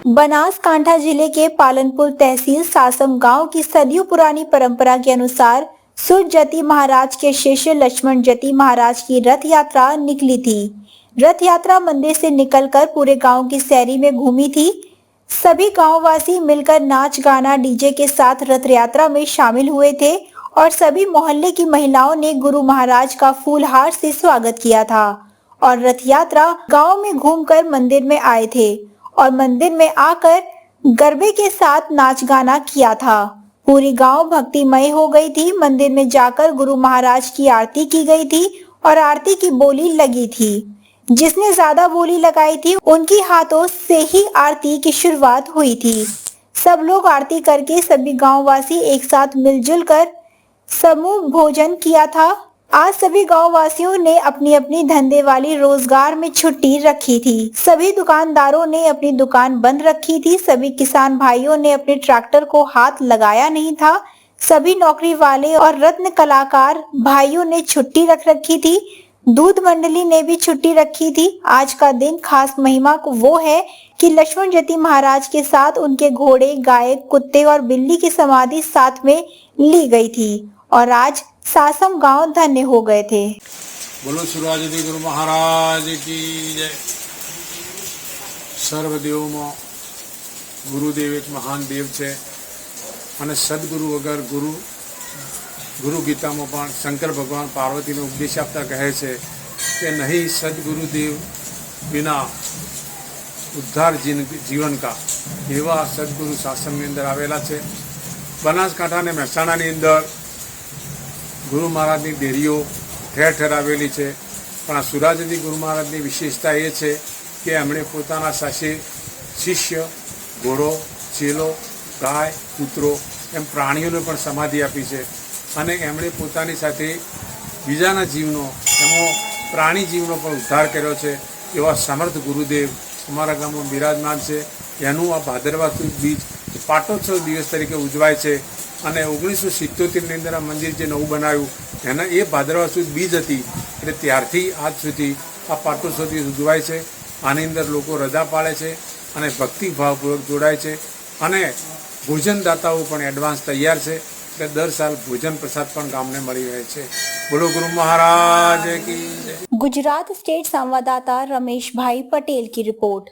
बनासकांठा जिले के पालनपुर तहसील सासम गांव की सदियों पुरानी परंपरा के अनुसार सूर्य जति महाराज के शिष्य लक्ष्मण जति महाराज की रथ यात्रा निकली थी। रथ यात्रा मंदिर से निकलकर पूरे गांव की सैरी में घूमी थी। सभी गांववासी मिलकर नाच गाना डीजे के साथ रथ यात्रा में शामिल हुए थे और सभी मोहल्ले की महिलाओं ने गुरु महाराज का फूलहार से स्वागत किया था और रथ यात्रा गांव में घूमकर मंदिर में आए थे और मंदिर में आकर गरबे के साथ नाच गाना किया था। पूरी गांव भक्तिमय हो गई थी। मंदिर में जाकर गुरु महाराज की आरती की गई थी और आरती की बोली लगी थी। जिसने ज्यादा बोली लगाई थी उनकी हाथों से ही आरती की शुरुआत हुई थी। सब लोग आरती करके सभी गांववासी एक साथ मिलजुल कर समूह भोजन किया था। आज सभी गांव वासियों ने अपनी अपनी धंधे वाली रोजगार में छुट्टी रखी थी। सभी दुकानदारों ने अपनी दुकान बंद रखी थी। सभी किसान भाइयों ने अपने ट्रैक्टर को हाथ लगाया नहीं था। सभी नौकरी वाले और रत्न कलाकार भाइयों ने छुट्टी रख रखी थी। दूध मंडली ने भी छुट्टी रखी थी। आज का दिन खास महिमा वो है कि लक्ष्मण जति महाराज के साथ उनके घोड़े, गाय, कुत्ते और बिल्ली की समाधि साथ में ली गई थी और आज सासम गांव धन्य हो गए थे। बोलो सूर्यजति गुरु महाराज की जय। सर्वदेव में गुरुदेव एक महान देव है અને સદગુરુ વગર ગુરુ ગીતામાં પણ શંકર ભગવાન પાર્વતીને ઉપદેશ આપતા કહે છે કે નહીં સદગુરુદેવ बिना ઉદ્ધાર જીવન કા એવા સદગુરુ શાસનની અંદર આવેલા છે। બનાસકાંઠા અને મહેસાણાની અંદર ગુરુ મહારાજની ડેરીઓ ઠેર ઠેર આવેલી છે, પણ આ સુરાજદી ગુરુ મહારાજની વિશેષતા એ છે કે એમણે પોતાના સાથે શિષ્ય, ઘોડો, ચેલો, ગાય, કૂતરો એમ પ્રાણીઓને પણ સમાધિ આપી છે અને એમણે પોતાની સાથે બીજાના જીવનો એમાં પ્રાણી જીવનો પણ ઉદ્ધાર કર્યો છે। એવા સમર્થ ગુરુદેવ અમારા ગામમાં બિરાજમાન છે। એનું આ ભાદરવા સુદ બીજ પાટોત્સવ દિવસ તરીકે ઉજવાય છે અને 1977ની અંદર આ મંદિર જે નવું બનાવ્યું એના એ ભાદરવા સુદ બીજ હતી એટલે ત્યારથી આજ સુધી આ પાટોત્સવ દિવસ ઉજવાય છે। આની અંદર લોકો રજા પાળે છે અને ભક્તિભાવપૂર્વક જોડાય છે અને ભોજનદાતાઓ પણ એડવાન્સ તૈયાર છે એટલે દર સાલ ભોજન પ્રસાદ પણ ગામને મળી રહે છે। બોલો ગુરુ महाराज की जय। गुजरात स्टेट संवाददाता रमेश भाई पटेल की रिपोर्ट।